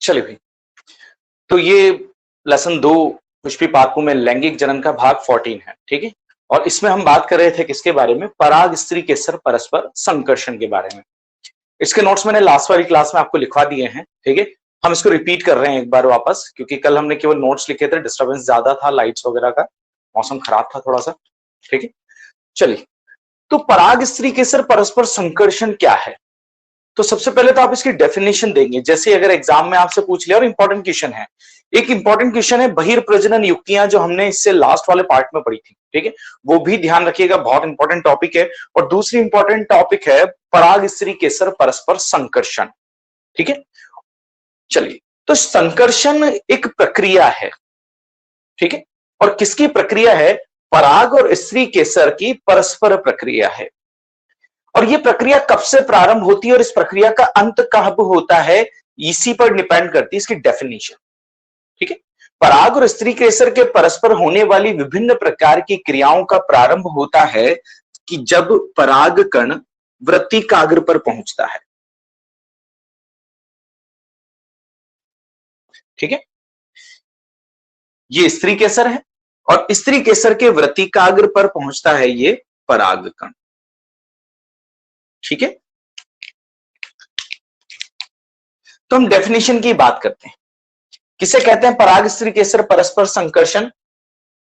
चलिए भाई, तो ये लेसन 2 पुष्पी पार्कों में लैंगिक जनन का भाग 14 है, ठीक है। और इसमें हम बात कर रहे थे किसके बारे में? पराग स्त्री केसर परस्पर संकर्षण के बारे में। इसके नोट्स मैंने लास्ट वाली क्लास में आपको लिखवा दिए हैं, ठीक है। हम इसको रिपीट कर रहे हैं एक बार वापस, क्योंकि कल हमने केवल नोट्स लिखे थे, डिस्टर्बेंस ज्यादा था लाइट्स वगैरह का, मौसम खराब था थोड़ा सा, ठीक है। चलिए, तो पराग स्त्री केसर परस्पर संकर्षण क्या है? तो सबसे पहले तो आप इसकी डेफिनेशन देंगे, जैसे अगर एग्जाम में आपसे पूछ लिया, और इंपॉर्टेंट क्वेश्चन है, एक इंपॉर्टेंट क्वेश्चन है बहिर्प्रजनन युक्तियां, जो हमने इससे लास्ट वाले पार्ट में पढ़ी थी, ठीक है। वो भी ध्यान रखिएगा, बहुत इंपॉर्टेंट टॉपिक है। और दूसरी इंपॉर्टेंट टॉपिक है पराग स्त्री केसर परस्पर संकर्षण, ठीक है। चलिए, तो संकर्षण एक प्रक्रिया है, ठीक है। और किसकी प्रक्रिया है? पराग और स्त्री केसर की परस्पर प्रक्रिया है। और ये प्रक्रिया कब से प्रारंभ होती है और इस प्रक्रिया का अंत कब होता है, इसी पर डिपेंड करती है इसकी डेफिनेशन, ठीक है। पराग और स्त्री केसर के परस्पर होने वाली विभिन्न प्रकार की क्रियाओं का प्रारंभ होता है कि जब पराग कण वृत्तिकाग्र पर पहुंचता है, ठीक है। ये स्त्री केसर है और स्त्री केसर के वृत्तिकाग्र पर पहुंचता है ये पराग कण, ठीक है। तो हम डेफिनेशन की बात करते हैं। किसे कहते हैं पराग स्त्री केसर परस्पर संकर्षण?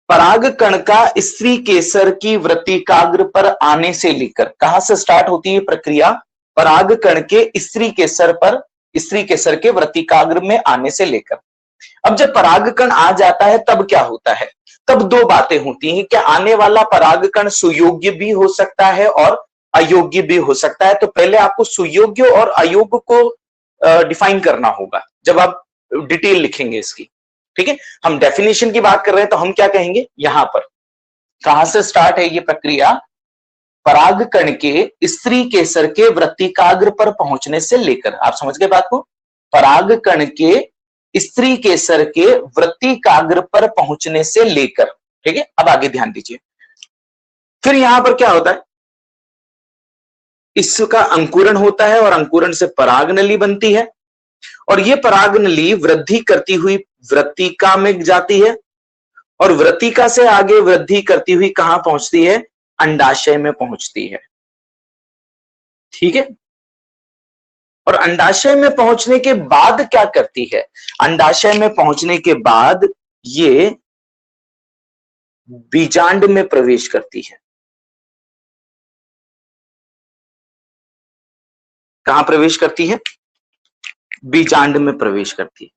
पराग कण का स्त्री केसर की वृत्तिकाग्र पर आने से लेकर, कहां से स्टार्ट होती है प्रक्रिया? पराग कण के स्त्री केसर पर, स्त्री केसर के वृत्तिकाग्र में आने से लेकर। अब जब पराग कण आ जाता है तब क्या होता है? तब दो बातें होती हैं, क्या आने वाला पराग कण सुयोग्य भी हो सकता है और अयोग्य भी हो सकता है। तो पहले आपको सुयोग्य और अयोग्य को डिफाइन करना होगा जब आप डिटेल लिखेंगे इसकी, ठीक है। हम डेफिनेशन की बात कर रहे हैं, तो हम क्या कहेंगे यहां पर? कहां से स्टार्ट है ये प्रक्रिया? पराग कण के स्त्री केसर के वृत्तिकाग्र पर पहुंचने से लेकर। आप समझ गए बात को? पराग कण के स्त्री केसर के वृत्तिकाग्र पर पहुंचने से लेकर, ठीक है। अब आगे ध्यान दीजिए, फिर यहां पर क्या होता है? इसका अंकुरण होता है और अंकुरण से पराग नली बनती है और यह पराग नली वृद्धि करती हुई वृत्तिका में जाती है और वृत्तिका से आगे वृद्धि करती हुई कहां पहुंचती है? अंडाशय में पहुंचती है, ठीक है। और अंडाशय में पहुंचने के बाद क्या करती है? अंडाशय में पहुंचने के बाद ये बीजांड में प्रवेश करती है। कहां प्रवेश करती है? बीजांड में प्रवेश करती है,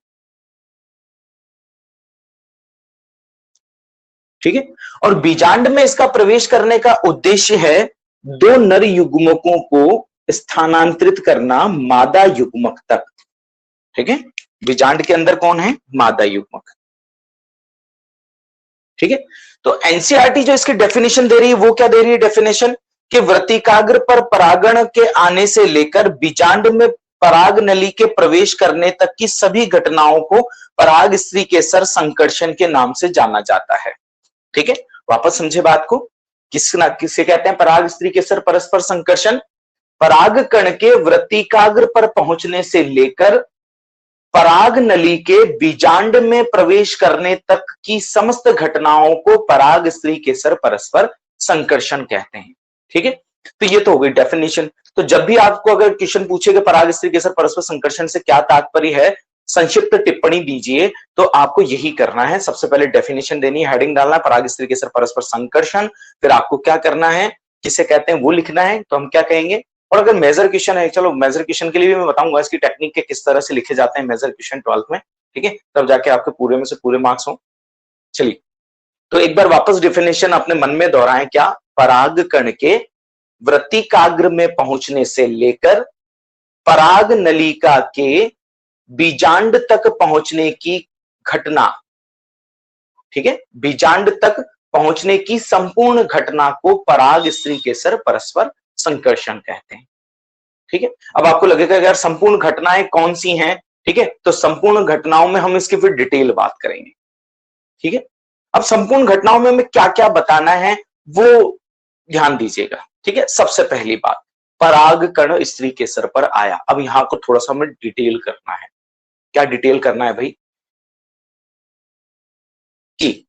ठीक है। और बीजांड में इसका प्रवेश करने का उद्देश्य है दो नर युग्मकों को स्थानांतरित करना मादा युग्मक तक, ठीक है। बीजांड के अंदर कौन है? मादा युग्मक, ठीक है। तो एनसीईआरटी जो इसकी डेफिनेशन दे रही है वो क्या दे रही है डेफिनेशन? कि वृत्तिकाग्र पर परागण के आने से लेकर बीजांड में पराग नली के प्रवेश करने तक की सभी घटनाओं को पराग स्त्री केसर संकर्षण के नाम से जाना जाता है, ठीक है। वापस समझे बात को, किसे कहते हैं पराग स्त्री केसर परस्पर संकर्षण? पराग कण के वृत्तिकाग्र पर पहुंचने से लेकर पराग नली के बीजांड में प्रवेश करने तक की समस्त घटनाओं को पराग स्त्री केसर परस्पर संकर्षण कहते हैं, ठीक है। तो ये तो हो गई डेफिनेशन। तो जब भी आपको अगर क्वेश्चन पूछेगा पराग स्त्री केसर परस्पर संकर्षण से क्या तात्पर्य है, संक्षिप्त टिप्पणी दीजिए, तो आपको यही करना है। सबसे पहले डेफिनेशन देनी है, हेडिंग डालना है पराग स्त्री केसर परस्पर संकर्षण, फिर आपको क्या करना है, किसे कहते हैं वो लिखना है। तो हम क्या कहेंगे? और अगर मेजर क्वेश्चन है, चलो मेजर क्वेश्चन के लिए भी मैं बताऊंगा इसकी टेक्निक के किस तरह से लिखे जाते हैं मेजर क्वेश्चन 12th में, ठीक है, तब जाके आपके पूरे में से पूरे मार्क्स हो। चलिए, तो एक बार वापस डेफिनेशन अपने मन में दोहराएं, क्या? पराग कण के वृत्तिकाग्र में पहुंचने से लेकर पराग नलिका के बीजांड तक पहुंचने की घटना, ठीक है, बीजांड तक पहुंचने की संपूर्ण घटना को पराग स्त्री केसर परस्पर संकर्षण कहते हैं, ठीक है। अब आपको लगेगा यार संपूर्ण घटनाएं कौन सी हैं, ठीक है, तो संपूर्ण घटनाओं में हम इसकी फिर डिटेल बात करेंगे, ठीक है। अब संपूर्ण घटनाओं में हमें क्या क्या बताना है वो ध्यान दीजिएगा, ठीक है। सबसे पहली बात, पराग कण स्त्री केसर पर आया। अब यहां को थोड़ा सा हमें डिटेल करना है, क्या डिटेल करना है भाई कि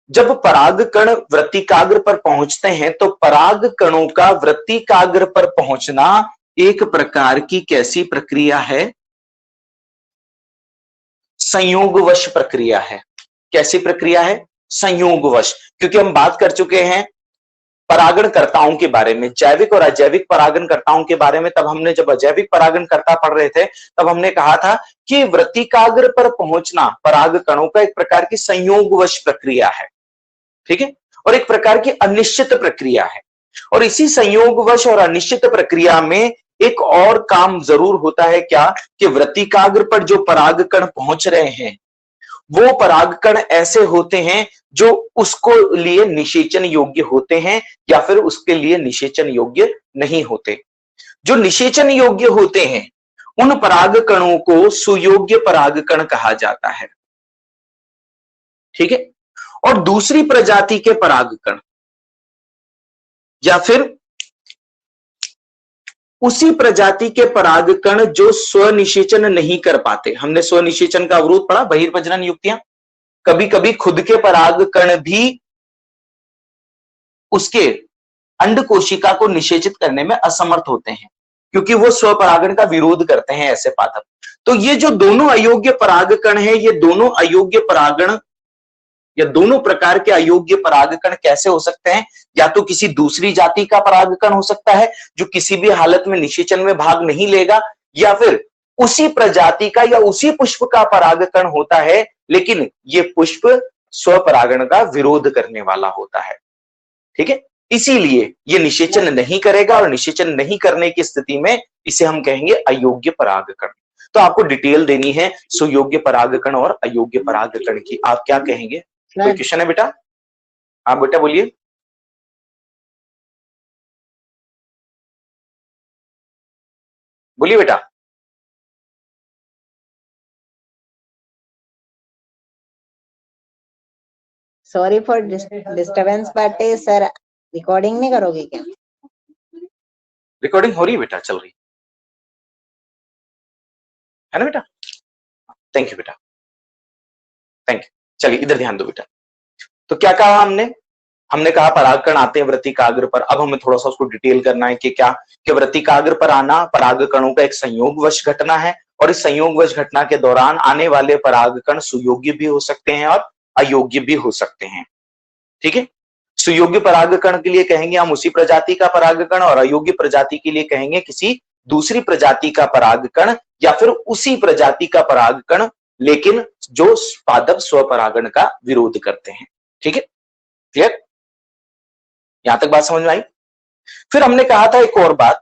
जब परागकण वृत्तिकाग्र पर पहुंचते हैं तो पराग कणों का वृत्तिकाग्र पर पहुंचना एक प्रकार की कैसी प्रक्रिया है? संयोगवश प्रक्रिया है। कैसी प्रक्रिया है? संयोगवश। क्योंकि हम बात कर चुके हैं परागणकर्ताओं के बारे में, जैविक और अजैविक परागणकर्ताओं के बारे में। तब हमने जब अजैविक परागणकर्ता पढ़ रहे थे तब हमने कहा था कि वृत्तिकाग्र पर पहुंचना पराग कणों का एक प्रकार की संयोगवश प्रक्रिया है, ठीक है, और एक प्रकार की अनिश्चित प्रक्रिया है। और इसी संयोगवश और अनिश्चित प्रक्रिया में एक और काम जरूर होता है, क्या कि वृत्तिकाग्र पर जो परागकण पहुंच रहे हैं वो परागकण ऐसे होते हैं जो उसको लिए निषेचन योग्य होते हैं या फिर उसके लिए निषेचन योग्य नहीं होते। जो निषेचन योग्य होते हैं उन परागकणों को सुयोग्य परागकण कहा जाता है, ठीक है। और दूसरी प्रजाति के परागकण या फिर उसी प्रजाति के परागकण जो स्वनिषेचन नहीं कर पाते, हमने स्वनिषेचन का अवरोध पढ़ा, बहिर्प्रजनन युक्तियां। कभी कभी खुद के परागकण भी उसके अंड कोशिका को निषेचित करने में असमर्थ होते हैं क्योंकि वो स्वपरागण का विरोध करते हैं ऐसे पादप। तो ये जो दोनों अयोग्य परागकण है, ये दोनों अयोग्य परागण या दोनों प्रकार के अयोग्य परागकण कैसे हो सकते हैं? या तो किसी दूसरी जाति का परागकण हो सकता है जो किसी भी हालत में निषेचन में भाग नहीं लेगा, या फिर उसी प्रजाति का या उसी पुष्प का परागकण होता है लेकिन ये पुष्प स्वपरागण का विरोध करने वाला होता है, ठीक है। इसीलिए ये निषेचन नहीं करेगा और निषेचन नहीं करने की स्थिति में इसे हम कहेंगे अयोग्य परागकण। तो आपको डिटेल देनी है सुयोग्य परागकण और अयोग्य परागकण की। आप क्या कहेंगे? कोई क्वेश्चन है बेटा? आप बेटा बोलिए। बोलिए बेटा। Sorry for disturbance but sir recording नहीं करोगे क्या? रिकॉर्डिंग हो रही है बेटा, चल रही है ना बेटा? थैंक यू बेटा, थैंक यू। चलिए इधर ध्यान दो बेटा। तो क्या कहा हमने कहा परागकण आते हैं वृत्तिकाग्र पर। अब हमें थोड़ा सा उसको डिटेल करना है कि क्या कि वृत्तिकाग्र पर आना परागकणों का एक संयोगवश घटना है और इस संयोगवश घटना के दौरान आने वाले परागकण सुयोग्य भी हो सकते हैं और अयोग्य भी हो सकते हैं, ठीक है। सुयोग्य परागकण के लिए कहेंगे हम उसी प्रजाति का परागकण और अयोग्य प्रजाति के लिए कहेंगे किसी दूसरी प्रजाति का परागकण या फिर उसी प्रजाति का परागकण लेकिन जो पादप स्वपरागण का विरोध करते हैं, ठीक है। क्लियर? यहां तक बात समझ में आई? फिर हमने कहा था एक और बात,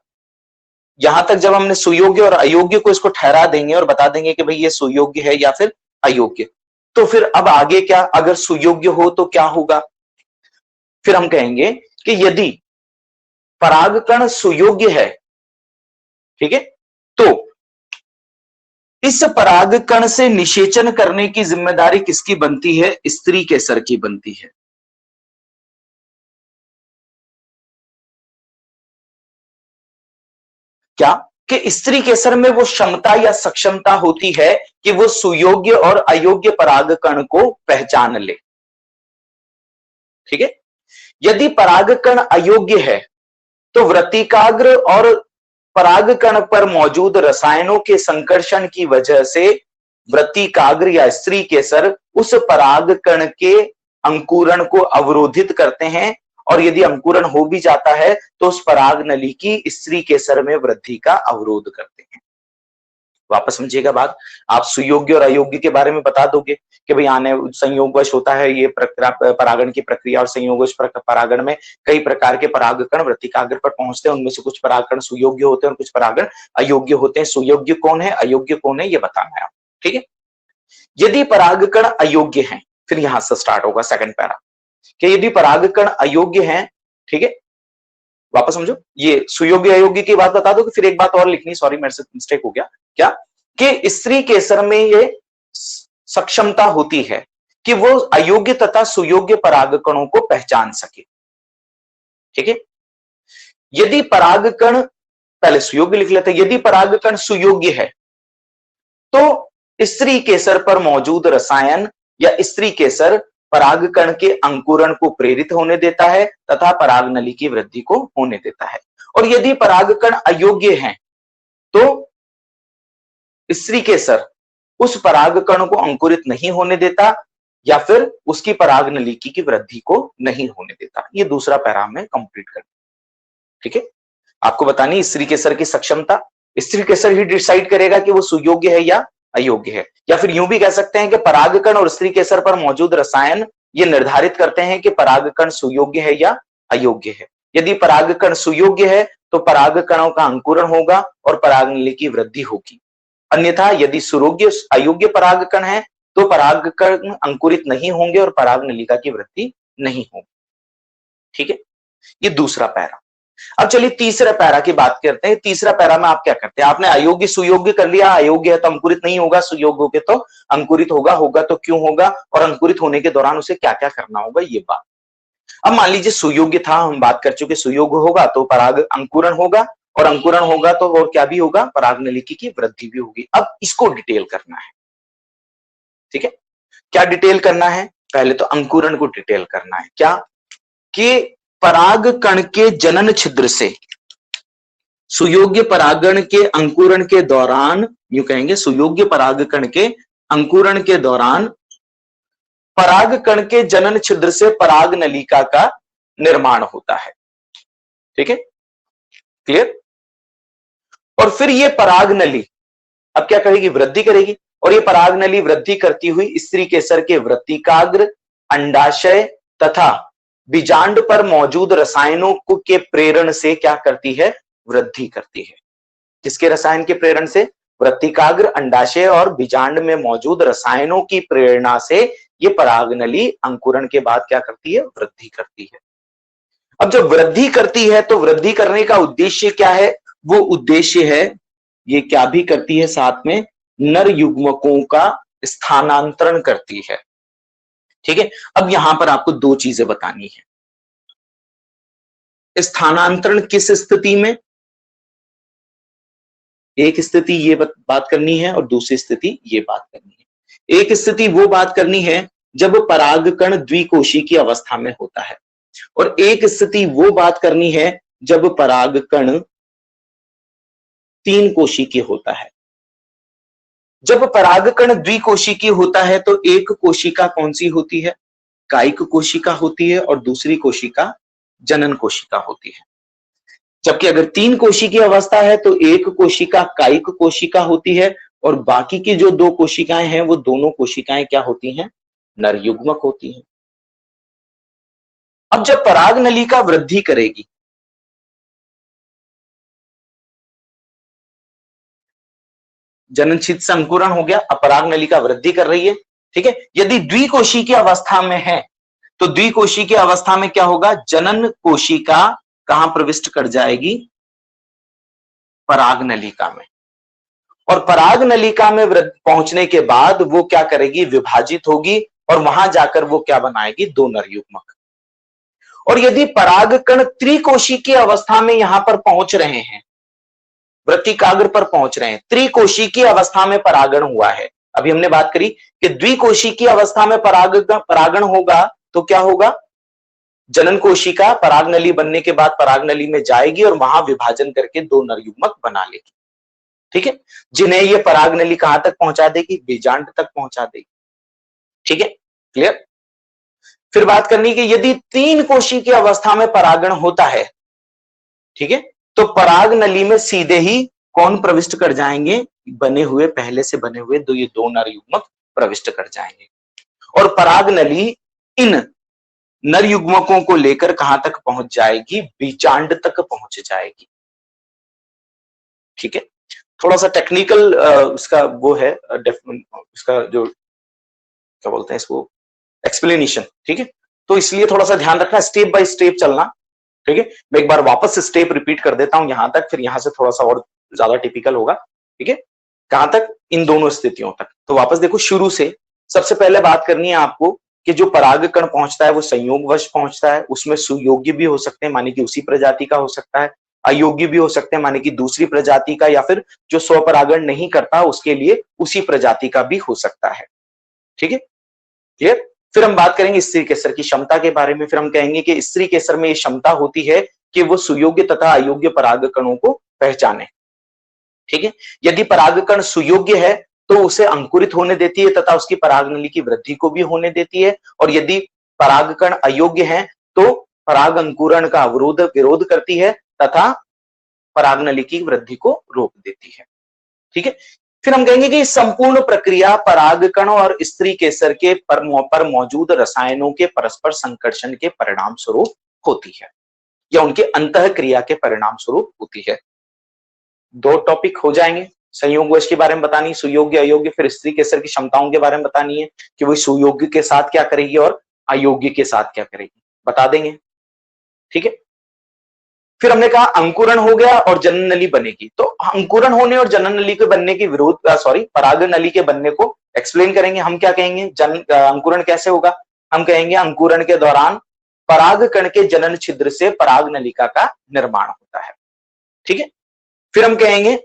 यहां तक जब हमने सुयोग्य और अयोग्य को इसको ठहरा देंगे और बता देंगे कि भाई ये सुयोग्य है या फिर अयोग्य, तो फिर अब आगे क्या, अगर सुयोग्य हो तो क्या होगा? फिर हम कहेंगे कि यदि परागकण सुयोग्य है, ठीक है, तो इस परागकण से निषेचन करने की जिम्मेदारी किसकी बनती है? स्त्री केसर की बनती है। क्या कि स्त्री केसर में वो क्षमता या सक्षमता होती है कि वो सुयोग्य और अयोग्य परागकण को पहचान ले, ठीक है। यदि परागकण अयोग्य है तो वृत्तिकाग्र और परागकण पर मौजूद रसायनों के संकर्षण की वजह से वृत्तिकाग्र या स्त्री केसर उस परागकण के अंकुरण को अवरोधित करते हैं और यदि अंकुरण हो भी जाता है तो उस पराग नली की स्त्री केसर में वृद्धि का अवरोध करते हैं। वापस समझिएगा बात, आप सुयोग्य और अयोग्य के बारे में बता दोगे कि भाई आने संयोगवश होता है ये परागण की प्रक्रिया और संयोगवश परागण में कई प्रकार के परागकण वृत्तिकाग्र पर पहुंचते हैं, उनमें से कुछ परागकण सुयोग्य होते हैं और कुछ परागण अयोग्य होते हैं। सुयोग्य कौन है, अयोग्य कौन है, ये बताना है आप, ठीक है। यदि परागकण अयोग्य हैं, फिर यहां से स्टार्ट होगा सेकंड पैरा कि यदि परागकण अयोग्य हैं, ठीक है, वापस समझो, ये सुयोग्य अयोग्य की बात बता दो कि फिर एक बात और लिखनी, सॉरी मेरे से मिस्टेक हो गया, क्या कि स्त्री केसर में ये सक्षमता होती है कि वो अयोग्य तथा सुयोग्य परागकणों को पहचान सके, ठीक है। यदि परागकण, पहले सुयोग्य लिख लेते हैं, यदि परागकण सुयोग्य है तो स्त्री केसर पर मौजूद रसायन या स्त्री केसर परागकण के अंकुरण को प्रेरित होने देता है तथा पराग नली की वृद्धि को होने देता है। और यदि परागकण अयोग्य हैं तो स्त्री केसर उस परागकण को अंकुरित नहीं होने देता या फिर उसकी पराग नली की वृद्धि को नहीं होने देता। ये दूसरा पैरा में कंप्लीट कर, ठीक है। आपको बतानी स्त्री केसर की सक्षमता, स्त्री केसर ही डिसाइड करेगा कि वो सुयोग्य है या अयोग्य है। या फिर यूं भी कह सकते हैं कि परागकण और स्त्री केसर पर मौजूद रसायन ये निर्धारित करते हैं कि परागकण सुयोग्य है या अयोग्य है। यदि परागकण सुयोग्य है तो परागकणों का अंकुरण होगा और पराग नली की वृद्धि होगी। अन्यथा यदि सुयोग्य अयोग्य परागकण है तो परागकण अंकुरित नहीं होंगे और पराग नलिका की वृद्धि नहीं होगी, ठीक है। ये दूसरा पैरा। अब चलिए तीसरे पैरा की बात करते हैं। तीसरा पैरा में आप क्या करते हैं? आपने अयोग्य सुयोग्य कर लिया, अयोग्य है तो अंकुरित नहीं होगा, सुयोग्य हो के तो अंकुरित होगा, होगा तो क्यों होगा और अंकुरित होने के दौरान उसे क्या क्या करना होगा, ये बात। अब मान लीजिए सुयोग्य था, हम बात कर चुके, सुयोग्य होगा तो पराग अंकुरण होगा और अंकुरण होगा तो और क्या भी होगा, पराग नलिका की वृद्धि भी होगी। अब इसको डिटेल करना है, ठीक है। क्या डिटेल करना है? पहले तो अंकुरण को डिटेल करना है। क्या कि पराग कण के जनन छिद्र से सुयोग्य परागण के अंकुरण के दौरान, यूं कहेंगे सुयोग्य परागकण के अंकुरण के दौरान पराग कण के जनन छिद्र से पराग नलिका का निर्माण होता है, ठीक है, क्लियर। और फिर ये पराग नली अब क्या करेगी? वृद्धि करेगी। और ये पराग नली वृद्धि करती हुई स्त्री केसर के वृत्तिकाग्र, अंडाशय तथा बीजांड पर मौजूद रसायनों के प्रेरण से क्या करती है? वृद्धि करती है। किसके रसायन के प्रेरण से? वृत्तिकाग्र, अंडाशय और बीजांड में मौजूद रसायनों की प्रेरणा से ये पराग नली अंकुरण के बाद क्या करती है? वृद्धि करती है। अब जब वृद्धि करती है तो वृद्धि करने का उद्देश्य क्या है? वो उद्देश्य है, ये क्या भी करती है साथ में, नर युग्मकों का स्थानांतरण करती है, ठीक है। अब यहां पर आपको दो चीजें बतानी है। स्थानांतरण किस स्थिति में? एक स्थिति ये बात करनी है और दूसरी स्थिति ये बात करनी है। एक स्थिति वो बात करनी है जब परागकण द्विकोशी की अवस्था में होता है और एक स्थिति वो बात करनी है जब परागकण तीन कोशी की होता है। जब परागकण द्विकोशी की होता है तो एक कोशिका कौन सी होती है? कायिक कोशिका होती है और दूसरी कोशिका जनन कोशिका होती है। जबकि अगर तीन कोशी की अवस्था है तो एक कोशिका कायिक कोशिका होती है और बाकी की जो दो कोशिकाएं हैं वो दोनों कोशिकाएं क्या होती हैं? नर युग्मक होती हैं। अब जब पराग नलिका वृद्धि करेगी, जनन छिद्र से अंकुरण हो गया, अब पराग नलिका वृद्धि कर रही है, ठीक है। यदि द्विकोशी की अवस्था में है तो द्विकोशी की अवस्था में क्या होगा? जनन कोशिका कहां प्रविष्ट कर जाएगी? पराग नलिका में। और पराग नलिका में पहुंचने के बाद वो क्या करेगी? विभाजित होगी और वहां जाकर वो क्या बनाएगी? दो नर युग्मक। और यदि परागकण त्रिकोशी की अवस्था में यहां पर पहुंच रहे हैं, वृत्तिकाग्र पर पहुंच रहे हैं, त्रिकोशी की अवस्था में परागण हुआ है। अभी हमने बात करी कि द्विकोशी की अवस्था में परागण होगा तो क्या होगा? जनन कोशिका पराग नली बनने के बाद पराग नली में जाएगी और वहां विभाजन करके दो नर युग्मक बना लेगी, ठीक है, जिन्हें ये पराग नली कहां तक पहुंचा देगी? बीजांड तक पहुंचा देगी, ठीक है, क्लियर। फिर बात करनी कि यदि तीन कोशी की अवस्था में परागण होता है, ठीक है, तो पराग नली में सीधे ही कौन प्रविष्ट कर जाएंगे? पहले से बने हुए ये दो नर युग्मक प्रविष्ट कर जाएंगे और पराग नली इन नर युग्मकों को लेकर कहां तक पहुंच जाएगी? बीजांड तक पहुंच जाएगी, ठीक है। थोड़ा सा टेक्निकल उसका वो है, उसका जो क्या बोलते हैं इसको, एक्सप्लेनेशन, ठीक है। तो इसलिए थोड़ा सा ध्यान रखना, स्टेप बाय स्टेप चलना, ठीक है। मैं एक बार वापस से स्टेप रिपीट कर देता हूं यहां तक, फिर यहां से थोड़ा सा और ज्यादा टिपिकल होगा, ठीक है। कहां तक? इन दोनों स्थितियों तक। तो वापस देखो शुरू से। सबसे पहले बात करनी है आपको कि जो परागकण पहुंचता है वो संयोगवश पहुंचता है, उसमें सुयोग्य भी हो सकते हैं, मानी कि उसी प्रजाति का हो सकता है, अयोग्य भी हो सकते हैं, माने कि दूसरी प्रजाति का, या फिर जो स्वपरागण नहीं करता उसके लिए उसी प्रजाति का भी हो सकता है। ठीक है, क्लियर। फिर हम बात करेंगे स्त्री केसर की क्षमता के बारे में। फिर हम कहेंगे कि स्त्री केसर में ये क्षमता होती है कि वो सुयोग्य तथा अयोग्य परागकणों को पहचाने। ठीक है, यदि परागकण सुयोग्य है तो उसे अंकुरित होने देती है तथा उसकी परागनली की वृद्धि को भी होने देती है, और यदि परागकण अयोग्य है तो पराग अंकुरण का अवरोध विरोध करती है तथा परागनली की वृद्धि को रोक देती है। ठीक है, फिर हम कहेंगे कि संपूर्ण प्रक्रिया परागकण और स्त्री केसर के पर मौजूद रसायनों के परस्पर संकर्षण के परिणाम स्वरूप होती है, या उनके अंतः क्रिया के परिणाम स्वरूप होती है। दो टॉपिक हो जाएंगे, संयोगवश के बारे में बतानी, सुयोग्य अयोग्य, फिर स्त्री केसर की क्षमताओं के बारे में बतानी है कि वो सुयोग्य के साथ क्या करेगी और अयोग्य के साथ क्या करेगी, बता देंगे। ठीक है, फिर हमने कहा अंकुरण हो गया और जनन नली बनेगी, तो अंकुरण होने और जनन नली के बनने की विरोध परागन नली के बनने को एक्सप्लेन करेंगे। हम क्या कहेंगे, अंकुरण कैसे होगा, हम कहेंगे अंकुरण के दौरान परागकण के जनन छिद्र से पराग नलिका का निर्माण होता है। ठीक है, फिर हम कहेंगे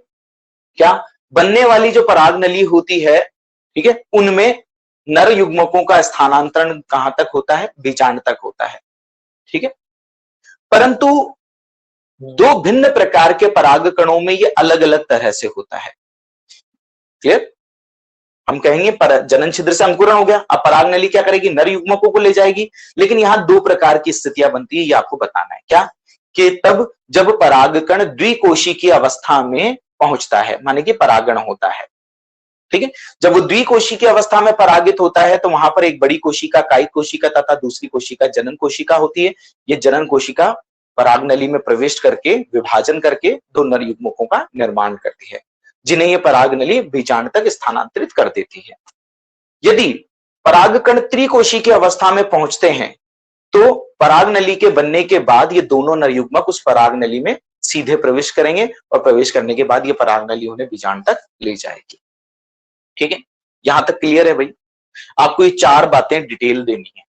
क्या, बनने वाली जो पराग नली होती है, ठीक है, उनमें नर युग्मकों का स्थानांतरण कहां तक होता है, बीजांड तक होता है। ठीक है, परंतु दो भिन्न प्रकार के परागकणों में ये अलग अलग तरह से होता है। क्लियर, हम कहेंगे जनन छिद्र से अंकुरण हो गया, अब पराग नली क्या करेगी, नर युग्मकों को ले जाएगी, लेकिन यहां दो प्रकार की स्थितियां बनती है, ये आपको बताना है। क्या, कि तब जब परागकण द्विकोशी की अवस्था में पहुंचता है, माने कि परागण होता है। ठीक है, जब वो द्विकोशी की अवस्था में परागित होता है तो वहां पर एक बड़ी कोशिका कायिक कोशिका तथा दूसरी कोशिका जनन कोशिका होती है। ये जनन कोशिका पराग नली में प्रवेश करके विभाजन करके दो नर युग्मकों का निर्माण करती है, जिन्हें ये पराग नली बीजांड तक स्थानांतरित कर देती है। यदि परागकण त्रिकोशी की अवस्था में पहुंचते हैं तो पराग नली के बनने के बाद ये दोनों नर युग्मक उस पराग नली में सीधे प्रवेश करेंगे, और प्रवेश करने के बाद ये पराग नली उन्हें बीजांड तक ले जाएगी। ठीक है, यहां तक क्लियर है भाई। आपको ये चार बातें डिटेल देनी है।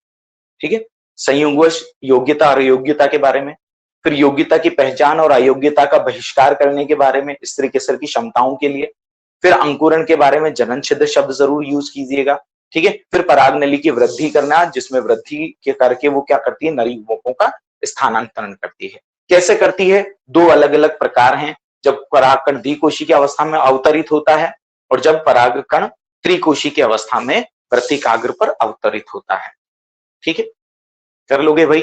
ठीक है, संयोगवश योग्यता और अयोग्यता के बारे में, फिर योग्यता की पहचान और अयोग्यता का बहिष्कार करने के बारे में स्त्री केसर की क्षमताओं के लिए, फिर अंकुरण के बारे में जनन छिद्र शब्द जरूर यूज कीजिएगा। ठीक है, फिर पराग नली की वृद्धि करना, जिसमें वृद्धि के करके वो क्या करती है, नर युग्मकों का स्थानांतरण करती है। कैसे करती है, दो अलग अलग प्रकार हैं, जब परागकण द्विकोशी की अवस्था में अवतरित होता है और जब परागकण त्रिकोशी की अवस्था में वर्तिकाग्र पर अवतरित होता है। ठीक है, कर लोगे भाई,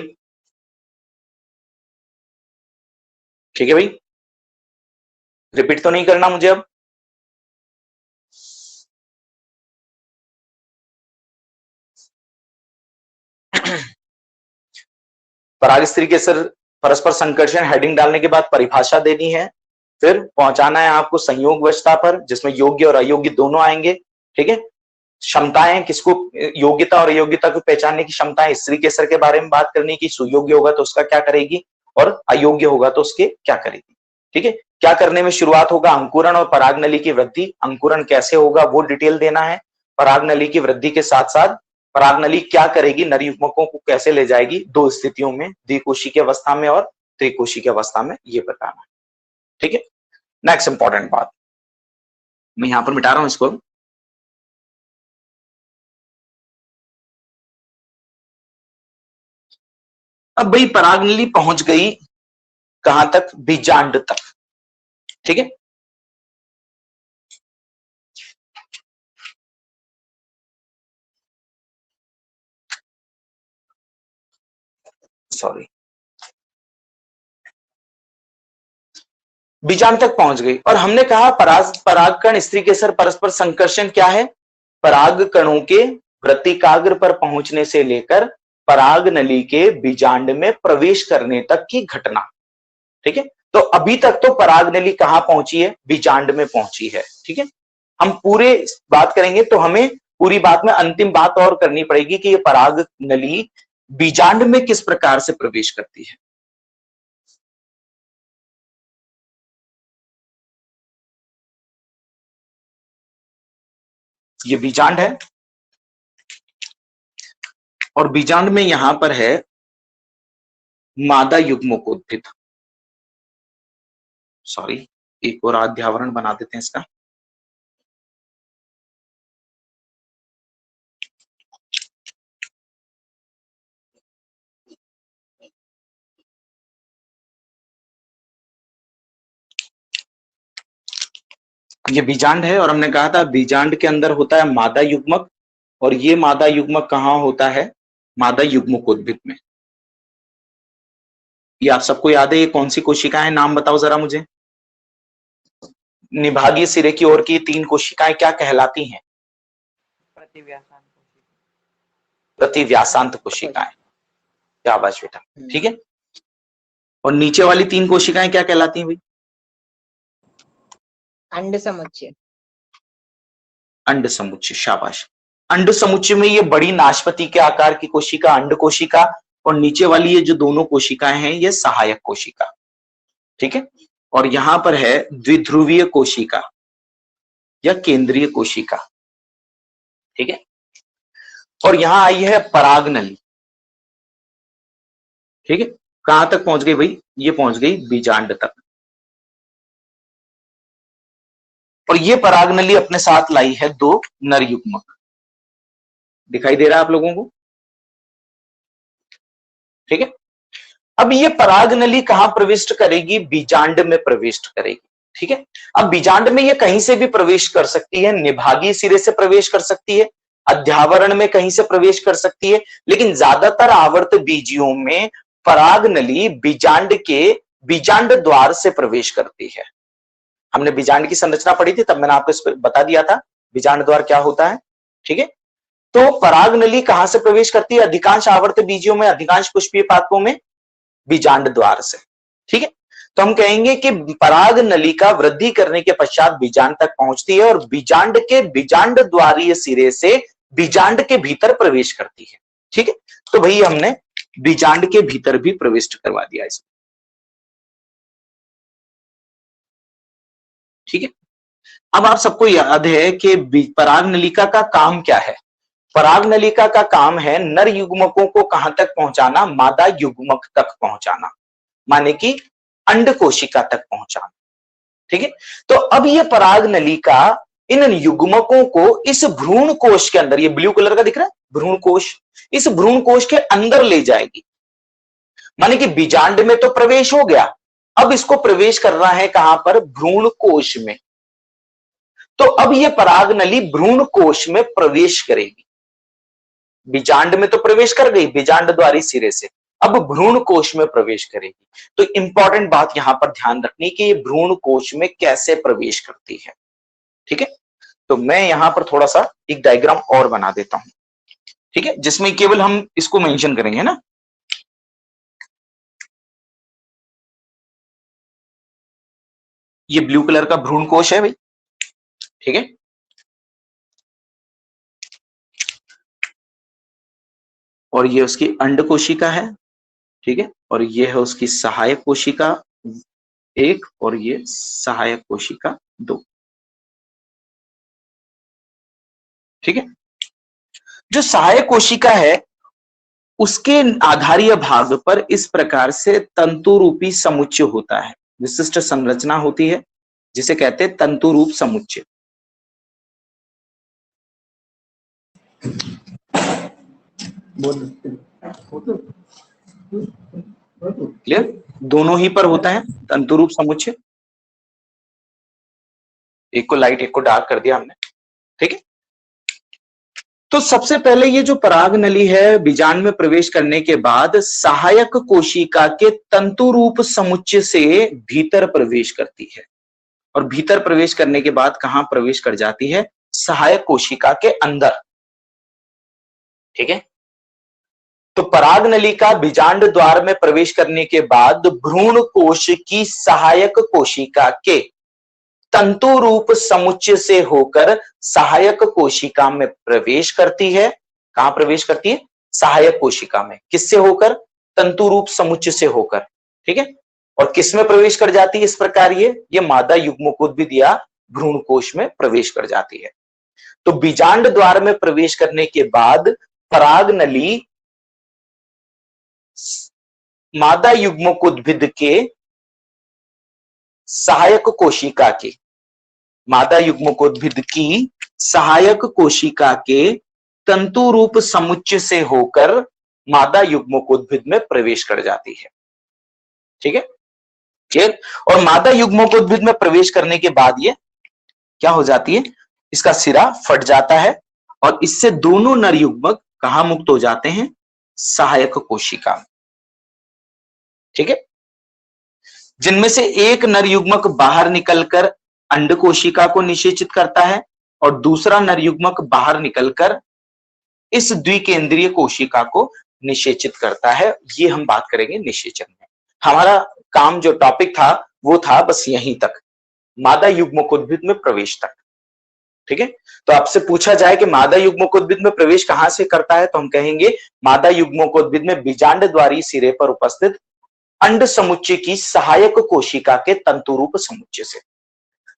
ठीक है भाई, रिपीट तो नहीं करना मुझे अब। पराग स्त्री केसर परस्पर संकर्षण हेडिंग डालने के बाद परिभाषा देनी है, फिर पहुंचाना है आपको संयोगवशता पर, जिसमें योग्य और अयोग्य दोनों आएंगे। ठीक है, क्षमताएं किसको, योग्यता और अयोग्यता को पहचानने की क्षमताएं, स्त्री केसर के बारे में बात करनी की, सुयोग्य होगा तो उसका क्या करेगी और अयोग्य होगा तो उसके क्या करेगी। ठीक है, क्या करने में शुरुआत होगा, अंकुरण और परागनली की वृद्धि, अंकुरण कैसे होगा वो डिटेल देना है, परागनली की वृद्धि के साथ साथ परागनली क्या करेगी, नर युग्मकों को कैसे ले जाएगी दो स्थितियों में, द्विकोशी की अवस्था में और त्रिकोशी की अवस्था में, ये बताना है। ठीक है, नेक्स्ट इंपॉर्टेंट बात, मैं यहां पर मिटा रहा हूं इसको। अब भाई परागनली पहुंच गई कहां तक, बीजांड तक। ठीक है, सॉरी, बीजांड तक पहुंच गई और हमने कहा परागकण स्त्री केसर परस्पर संकर्षण क्या है, पराग कणों के वृत्तिकाग्र पर पहुंचने से लेकर पराग नली के बीजांड में प्रवेश करने तक की घटना। ठीक है, तो अभी तक तो पराग नली कहां पहुंची है, बीजांड में पहुंची है। ठीक है, हम पूरे बात करेंगे तो हमें पूरी बात में अंतिम बात और करनी पड़ेगी कि ये पराग नली बीजांड में किस प्रकार से प्रवेश करती है। ये बीजांड है और बीजांड में यहां पर है मादा युग्मकोद्भिद। सॉरी, एक और अध्यावरण बना देते हैं इसका। ये बीजांड है और हमने कहा था बीजांड के अंदर होता है मादा युग्मक, और ये मादा युग्मक कहाँ होता है? मादा युग्मकोद्भिद में। ये आप सबको याद है ये कौन सी कोशिका है? नाम बताओ जरा मुझे। निभागीय सिरे की ओर की 3 कोशिकाएं क्या कहलाती हैं? प्रतिव्यासांत कोशिकाएं। शाबाश बेटा, ठीक है। और नीचे वाली 3 कोशिकाएं क्या कहलाती हैं भाई? अंड समुच्चय। अंड समुच्चय, शाबाश। अंड समुच्चय में ये बड़ी नाशपति के आकार की कोशिका अंड कोशिका, और नीचे वाली ये जो दोनों कोशिकाएं हैं ये सहायक कोशिका, ठीक है। और यहां पर है द्विध्रुवीय कोशिका या केंद्रीय कोशिका, ठीक है। और यहां आई है परागनली, ठीक है। कहां तक पहुंच गई भाई? ये पहुंच गई बीजांड तक। और ये परागनली अपने साथ लाई है 2 नर युग्मक। दिखाई दे रहा है आप लोगों को? ठीक है। अब ये परागनली कहां प्रविष्ट करेगी? बीजांड में प्रविष्ट करेगी, ठीक है। अब बीजांड में ये कहीं से भी प्रवेश कर सकती है, निभागीय सिरे से प्रवेश कर सकती है, अध्यावरण में कहीं से प्रवेश कर सकती है, लेकिन ज्यादातर आवर्त बीजियों में परागनली बीजांड के बीजांड द्वार से प्रवेश करती है। हमने बीजांड की संरचना पढ़ी थी, तब मैंने आपको इस पर बता दिया था बीजांड द्वार क्या होता है, ठीक है। तो परागनली कहां से प्रवेश करती है? अधिकांश आवर्त बीजियों में, अधिकांश पुष्पीय पादपों में बीजांड द्वार से, ठीक है। तो हम कहेंगे कि पराग नलिका वृद्धि करने के पश्चात बीजांड तक पहुंचती है और बीजांड के बीजांड द्वारीय सिरे से बीजांड के भीतर प्रवेश करती है, ठीक है। तो भाई हमने बीजांड के भीतर भी प्रविष्ट करवा दिया इसमें, ठीक है। अब आप सबको याद है कि पराग नलिका का काम क्या है? पराग नलिका का काम है नर युग्मकों को कहां तक पहुंचाना? मादा युग्मक तक पहुंचाना, माने कि अंड कोशिका तक पहुंचाना, ठीक है। तो अब ये पराग नलिका इन युग्मकों को इस भ्रूण कोश के अंदर, ये ब्लू कलर का दिख रहा है भ्रूण कोश, इस भ्रूण कोश के अंदर ले जाएगी। माने कि बीजांड में तो प्रवेश हो गया, अब इसको प्रवेश करना है कहां पर? भ्रूण कोश में। तो अब ये पराग नली भ्रूण कोश में प्रवेश करेगी। बीजांड में तो प्रवेश कर गई बीजांड द्वारी सिरे से, अब भ्रूण कोश में प्रवेश करेगी। तो इंपॉर्टेंट बात यहां पर ध्यान रखनी कि ये भ्रूण कोश में कैसे प्रवेश करती है, ठीक है। तो मैं यहां पर थोड़ा सा एक डायग्राम और बना देता हूं, ठीक है, जिसमें केवल हम इसको मेंशन करेंगे ना। ये ब्लू कलर का भ्रूण कोश है भाई, ठीक है। और ये उसकी अंड कोशिका है, ठीक है। और ये है उसकी सहायक कोशिका 1 और ये सहायक कोशिका 2, ठीक है। जो सहायक कोशिका है उसके आधारीय भाग पर इस प्रकार से तंतु रूपी समुच्चय होता है, विशिष्ट संरचना होती है जिसे कहते हैं तंतु रूप समुच्चय। क्लियर? दोनों ही पर होता है तंतु रूप समुच्चय, एक को लाइट एक को डार्क कर दिया हमने, ठीक है। तो सबसे पहले ये जो पराग नली है बीजांड में प्रवेश करने के बाद सहायक कोशिका के तंतु रूप समुच्चय से भीतर प्रवेश करती है, और भीतर प्रवेश करने के बाद कहां प्रवेश कर जाती है? सहायक कोशिका के अंदर, ठीक है। तो पराग नलिका बीजांड द्वार में प्रवेश करने के बाद भ्रूण कोश की सहायक कोशिका के तंतु रूप समुच्चय से होकर सहायक कोशिका में प्रवेश करती है। कहां प्रवेश करती है? सहायक कोशिका में। किससे होकर? तंतु रूप समुच्चय से होकर, ठीक है। और किस में प्रवेश कर जाती है इस प्रकार? ये मादा युग्मकोद्भिद या भ्रूण कोश में प्रवेश कर जाती है। तो बीजांड द्वार में प्रवेश करने के बाद पराग नली मादा युग्मकोद्भिद के सहायक कोशिका के, मादा युग्मकोद्भिद की सहायक कोशिका के तंतु रूप समुच्चय से होकर मादा युग्मकोद्भिद में प्रवेश कर जाती है। ठीक है, क्लियर। और मादा युग्मकोद्भिद में प्रवेश करने के बाद ये क्या हो जाती है, इसका सिरा फट जाता है और इससे दोनों नर युग्मक कहां मुक्त हो जाते हैं, सहायक कोशिका में। ठीक है, जिनमें से एक नर युग्मक बाहर निकलकर अंड कोशिका को निषेचित करता है और दूसरा नर युग्मक बाहर निकलकर इस द्विकेंद्रीय कोशिका को निषेचित करता है। ये हम बात करेंगे निषेचन में। हमारा काम जो टॉपिक था वो था बस यहीं तक, मादा युग्मकोद्भिद में प्रवेश तक। ठीक है, तो आपसे पूछा जाए कि मादा युग्मकोद्भिद में प्रवेश कहां से करता है, तो हम कहेंगे मादा युग्मकोद्भिद में बीजांड द्वारी सिरे पर उपस्थित अंड समुच्चय की सहायक कोशिका के तंतुरूप समुच्चय से।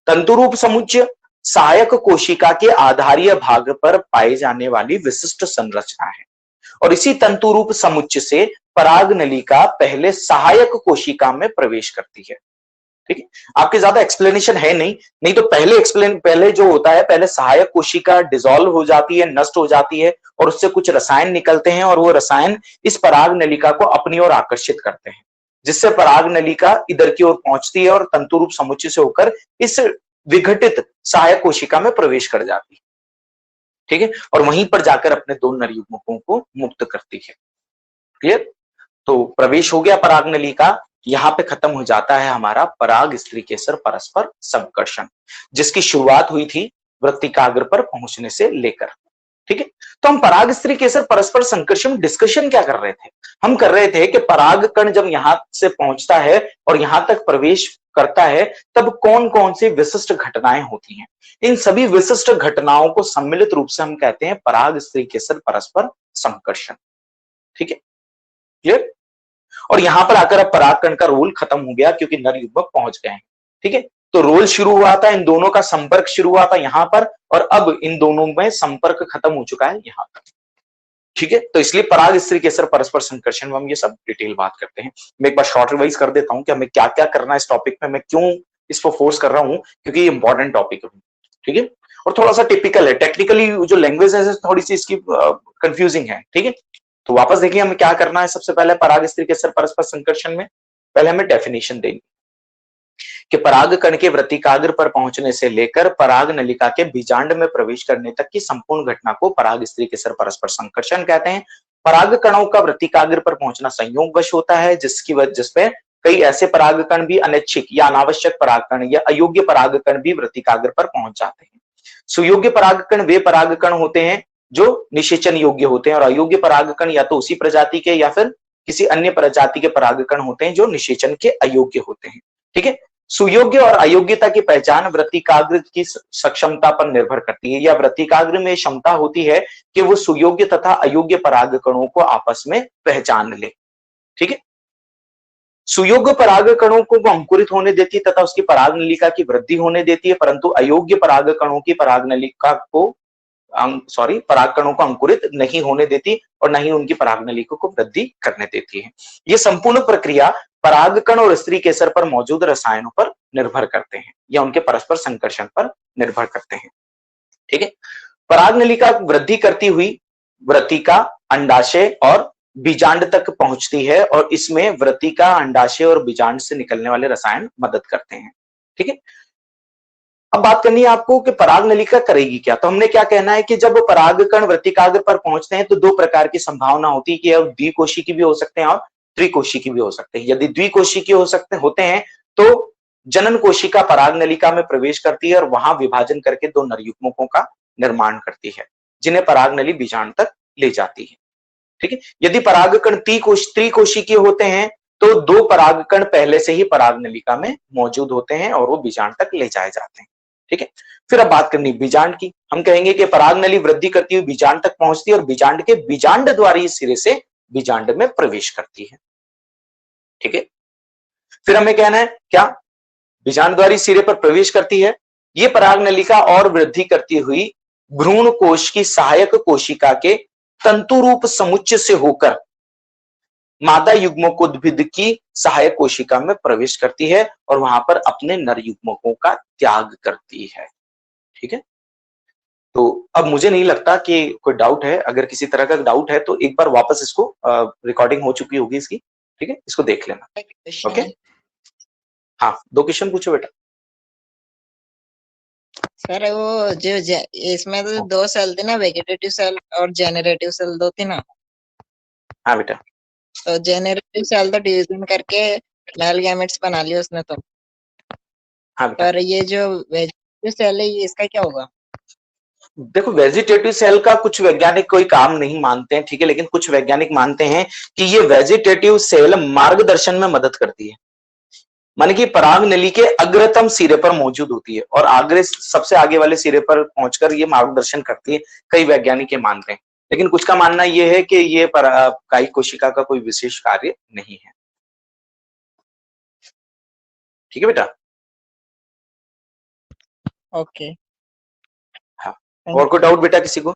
तंतुरूप समुच्चय सहायक कोशिका के आधारीय भाग पर पाई जाने वाली विशिष्ट संरचना है और इसी तंतुरूप समुच्चय से पराग नलिका पहले सहायक कोशिका में प्रवेश करती है। ठीक है, आपके ज्यादा एक्सप्लेनेशन है नहीं तो पहले जो होता है, पहले सहायक कोशिका डिसॉल्व हो जाती है, नष्ट हो जाती है और उससे कुछ रसायन निकलते हैं और वो रसायन इस पराग नलिका को अपनी ओर आकर्षित करते हैं, जिससे पराग नलिका इधर की ओर पहुंचती है और तंतुरूप समुच्चय से होकर इस विघटित सहायक कोशिका में प्रवेश कर जाती है। ठीक है, और वहीं पर जाकर अपने दो नर युग्मकों को मुक्त करती है। क्लियर, तो प्रवेश हो गया पराग नलिका, यहां पे खत्म हो जाता है हमारा पराग स्त्री केसर परस्पर संकर्षण, जिसकी शुरुआत हुई थी वृत्तिकाग्र पर पहुंचने से लेकर। ठीक है, तो हम पराग स्त्री केसर परस्पर संकर्षण में डिस्कशन क्या कर रहे थे, हम कर रहे थे कि पराग कण जब यहां से पहुंचता है और यहां तक प्रवेश करता है तब कौन कौन सी विशिष्ट घटनाएं होती हैं। इन सभी विशिष्ट घटनाओं को सम्मिलित रूप से हम कहते हैं पराग स्त्री केसर परस्पर संकर्षण। ठीक है, क्लियर। और यहां पर आकर अब परागकण का रोल खत्म हो गया क्योंकि नर युग्मक पहुंच गए हैं। ठीक है, तो रोल शुरू हुआ था, इन दोनों का संपर्क शुरू हुआ था यहां पर और अब इन दोनों में संपर्क खत्म हो चुका है यहां पर। ठीक है, तो इसलिए पराग स्त्री केसर परस्पर संकर्षण में हम ये सब डिटेल बात करते हैं। मैं एक बार शॉर्ट रिवाइज कर देता हूं कि हमें क्या क्या करना है इस टॉपिक में, मैं क्यों इसको फोर्स कर रहा हूं, क्योंकि ये इंपॉर्टेंट टॉपिक है। ठीक है, और थोड़ा सा टिपिकल है, टेक्निकली जो लैंग्वेज है थोड़ी सी इसकी कंफ्यूजिंग है। ठीक है, तो वापस देखिए हमें क्या करना है। सबसे पहले पराग स्त्री केसर परस्पर संकर्षण में पहले हमें डेफिनेशन देंगे कि पराग कण के वृत्तिकाग्र पर पहुंचने से लेकर पराग नलिका के बीजांड में प्रवेश करने तक की संपूर्ण घटना को पराग स्त्री केसर परस्पर संकर्षण कहते हैं। पराग कणों का वृत्तिकाग्र पर पहुंचना संयोगवश होता है, जिसपे कई ऐसे पराग कण भी अनैच्छिक या अनावश्यक पराग कण या अयोग्य पराग कण भी वृत्तिकाग्र पर पहुंच जाते हैं। सुयोग्य पराग कण वे पराग कण होते हैं जो निषेचन योग्य होते हैं और अयोग्य परागकण या तो उसी प्रजाति के या फिर किसी अन्य प्रजाति के परागकण होते हैं जो निषेचन के अयोग्य होते हैं। ठीक है, सुयोग्य और अयोग्यता की पहचान वृत्तिकाग्र की सक्षमता पर निर्भर करती है, या वृत्तिकाग्र में क्षमता होती है कि वो सुयोग्य तथा अयोग्य परागकणों को आपस में पहचान ले। ठीक है, सुयोग्य परागकणों को अंकुरित होने देती है तथा उसकी पराग नलिका की वृद्धि होने देती है, परंतु अयोग्य परागकणों की पराग नलिका को परागकणों को अंकुरित नहीं होने देती और न ही उनकी पराग नलिका को वृद्धि करने देती है। ये संपूर्ण प्रक्रिया परागकण और स्त्री केसर पर मौजूद रसायनों पर निर्भर करते हैं या उनके परस्पर संकर्षण पर निर्भर करते हैं। ठीक है, पराग नलिका वृद्धि करती हुई वृत्तिका, अंडाशय और बीजांड तक पहुंचती है और इसमें वृत्तिका, अंडाशय और बीजांड से निकलने वाले रसायन मदद करते हैं। ठीक है, अब बात करनी है आपको कि पराग नलिका करेगी क्या। तो हमने क्या कहना है कि जब परागकण वृत्तिकाग्र पर पहुंचते हैं तो दो प्रकार की संभावना होती है कि अब द्विकोशिकी भी हो सकते हैं और त्रिकोशिकी भी हो सकते हैं। यदि द्विकोशिकी होते हैं तो जनन कोशिका पराग नलिका में प्रवेश करती है और वहां विभाजन करके दो नर युग्मकों का निर्माण करती है जिन्हें पराग नली बीजांड तक ले जाती है। ठीक है, यदि परागकण त्रिकोशिकीय होते हैं तो दो परागकण पहले से ही पराग नलिका में मौजूद होते हैं और वो बीजांड तक ले जाए जाते हैं। ठीक है, फिर अब बात करनी बीजांड की। हम कहेंगे कि पराग नली वृद्धि करती हुई बीजांड तक पहुंचती है और बीजांड के बीजांड द्वारी सिरे से बीजांड में प्रवेश करती है। ठीक है, फिर हमें कहना है क्या, बीजांड द्वारी सिरे पर प्रवेश करती है। ये पराग नलिका और वृद्धि करती हुई भ्रूण कोश की सहायक कोशिका के तंतुरूप समुच्चय से होकर मादा युग्मक उद्भिद की सहायक कोशिका में प्रवेश करती है और वहां पर अपने नर युग्मकों का त्याग करती है। ठीक है, तो अब मुझे नहीं लगता कि कोई डाउट है। अगर किसी तरह का डाउट है तो एक बार वापस इसको, रिकॉर्डिंग हो चुकी होगी इसकी, ठीक है, इसको देख लेना। ओके, हाँ, 2 क्वेश्चन पूछो बेटा। सर वो जो इसमें तो 2 सेल थे ना, वेजिटेटिव सेल और जेनरेटिव सेल 2 थी ना। हाँ बेटा, तो जेनरेटिव सेल तो डिवीजन करके मेल गैमेट्स बना लिए उसने तो। हाँ बेटा, पर ये जो वेजिटेटिव सेल है ये इसका क्या होगा? देखो वेजिटेटिव सेल का कुछ वैज्ञानिक कोई काम नहीं मानते हैं, ठीक है, लेकिन कुछ वैज्ञानिक मानते हैं कि ये वेजिटेटिव सेल मार्गदर्शन में मदद करती है। माने कि पराग नली के अग्रतम सिरे पर मौजूद होती है और आगे, सबसे आगे वाले सिरे पर पहुंचकर ये मार्गदर्शन करती है। कई वैज्ञानिक ये मानते हैं, लेकिन कुछ का मानना ये है कि ये कायिक कोशिका का कोई विशेष कार्य नहीं है। ठीक है बेटा, ओके, हाँ। और कोई डाउट बेटा किसी को?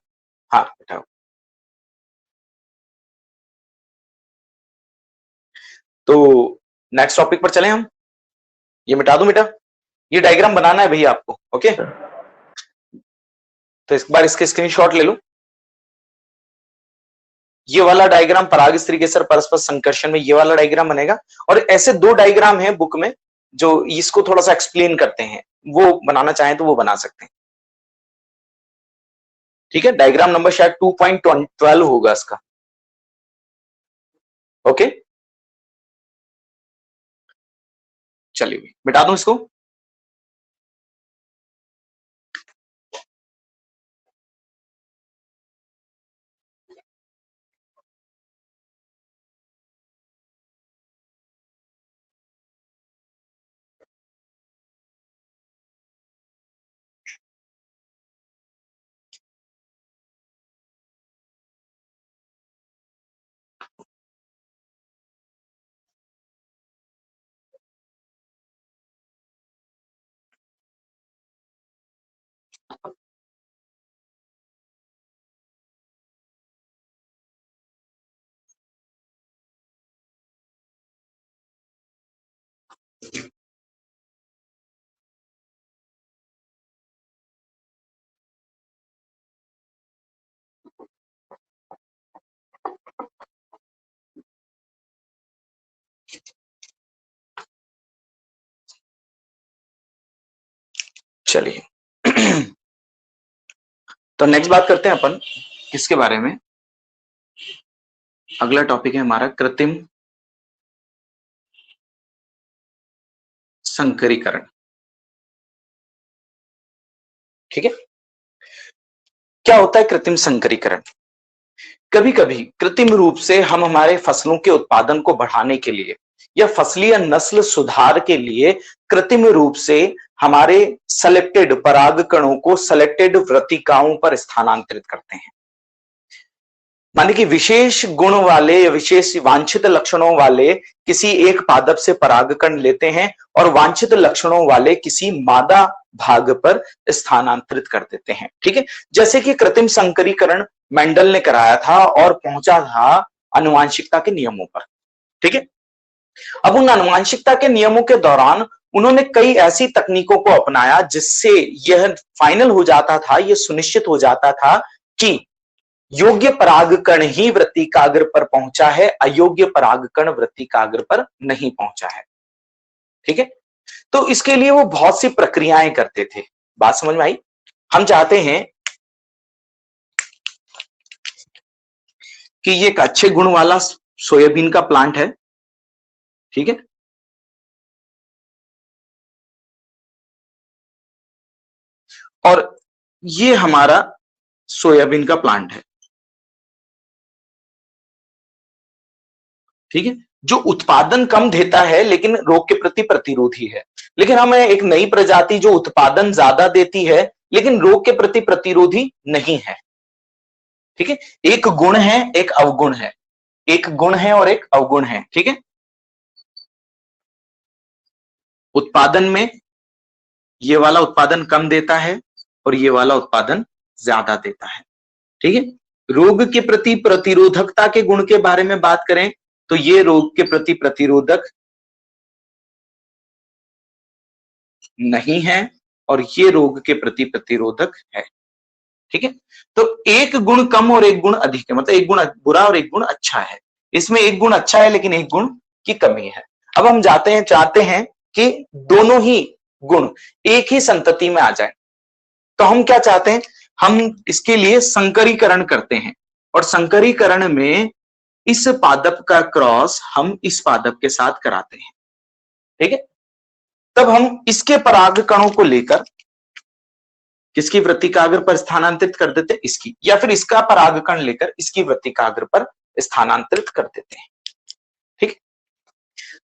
हाँ बेटा, तो नेक्स्ट टॉपिक पर चलें हम। ये मिटा दूं बेटा, ये डायग्राम बनाना है भैया आपको। ओके, तो इस बार इसके स्क्रीनशॉट ले लो। ये वाला डायग्राम पराग स्त्री केसर परस्पर संकर्षण में ये वाला डायग्राम बनेगा, और ऐसे 2 डायग्राम है बुक में जो इसको थोड़ा सा एक्सप्लेन करते हैं। वो बनाना चाहें तो वो बना सकते हैं। ठीक है, डायग्राम नंबर शायद 2.12 होगा इसका। ओके, चलिए मिटा दूं इसको। चलिए तो नेक्स्ट बात करते हैं अपन किसके बारे में। अगला टॉपिक है हमारा कृत्रिम संकरीकरण। ठीक है, क्या होता है कृत्रिम संकरीकरण? कभी कभी कृत्रिम रूप से हम हमारे फसलों के उत्पादन को बढ़ाने के लिए या फसलीय नस्ल सुधार के लिए कृत्रिम रूप से हमारे सेलेक्टेड परागकणों को सेलेक्टेड वृत्तिकाओं पर स्थानांतरित करते हैं। माने कि विशेष गुण वाले या विशेष वांछित लक्षणों वाले किसी एक पादप से परागकण लेते हैं और वांछित लक्षणों वाले किसी मादा भाग पर स्थानांतरित कर देते हैं। ठीक है, जैसे कि कृत्रिम संकरीकरण मेंडल ने कराया था और पहुंचा था आनुवांशिकता के नियमों पर। ठीक है, अब उन आनुवांशिकता के नियमों के दौरान उन्होंने कई ऐसी तकनीकों को अपनाया जिससे यह फाइनल हो जाता था, यह सुनिश्चित हो जाता था कि योग्य परागकण ही वृत्तिकाग्र पर पहुंचा है, अयोग्य परागकण वृत्तिकाग्र पर नहीं पहुंचा है। ठीक है, तो इसके लिए वो बहुत सी प्रक्रियाएं करते थे। बात समझ में आई? हम चाहते हैं कि ये एक अच्छे गुण वाला सोयाबीन का प्लांट है। ठीक है, और ये हमारा सोयाबीन का प्लांट है। ठीक है, जो उत्पादन कम देता है लेकिन रोग के प्रति प्रतिरोधी है। लेकिन हमें एक नई प्रजाति जो उत्पादन ज्यादा देती है लेकिन रोग के प्रति प्रतिरोधी नहीं है। ठीक है, एक गुण है, एक अवगुण है, एक गुण है और एक अवगुण है। ठीक है, उत्पादन में ये वाला उत्पादन कम देता है और ये वाला उत्पादन ज्यादा देता है। ठीक है, रोग के प्रति प्रतिरोधकता के गुण के बारे में बात करें तो ये रोग के प्रति प्रतिरोधक नहीं है और ये रोग के प्रति प्रतिरोधक है। ठीक है, तो एक गुण कम और एक गुण अधिक है, मतलब एक गुण बुरा और एक गुण अच्छा है। इसमें एक गुण अच्छा है लेकिन एक गुण की कमी है। अब हम चाहते हैं कि दोनों ही गुण एक ही संतति में आ जाए। तो हम क्या चाहते हैं, हम इसके लिए संकरीकरण करते हैं और संकरीकरण में इस पादप का क्रॉस हम इस पादप के साथ कराते हैं। ठीक है, तब हम इसके पराग कणों को लेकर किसकी वृत्तिकाग्र पर स्थानांतरित कर देते हैं, इसकी, या फिर इसका परागकण लेकर इसकी वृत्तिकाग्र पर स्थानांतरित कर देते हैं। ठीक है,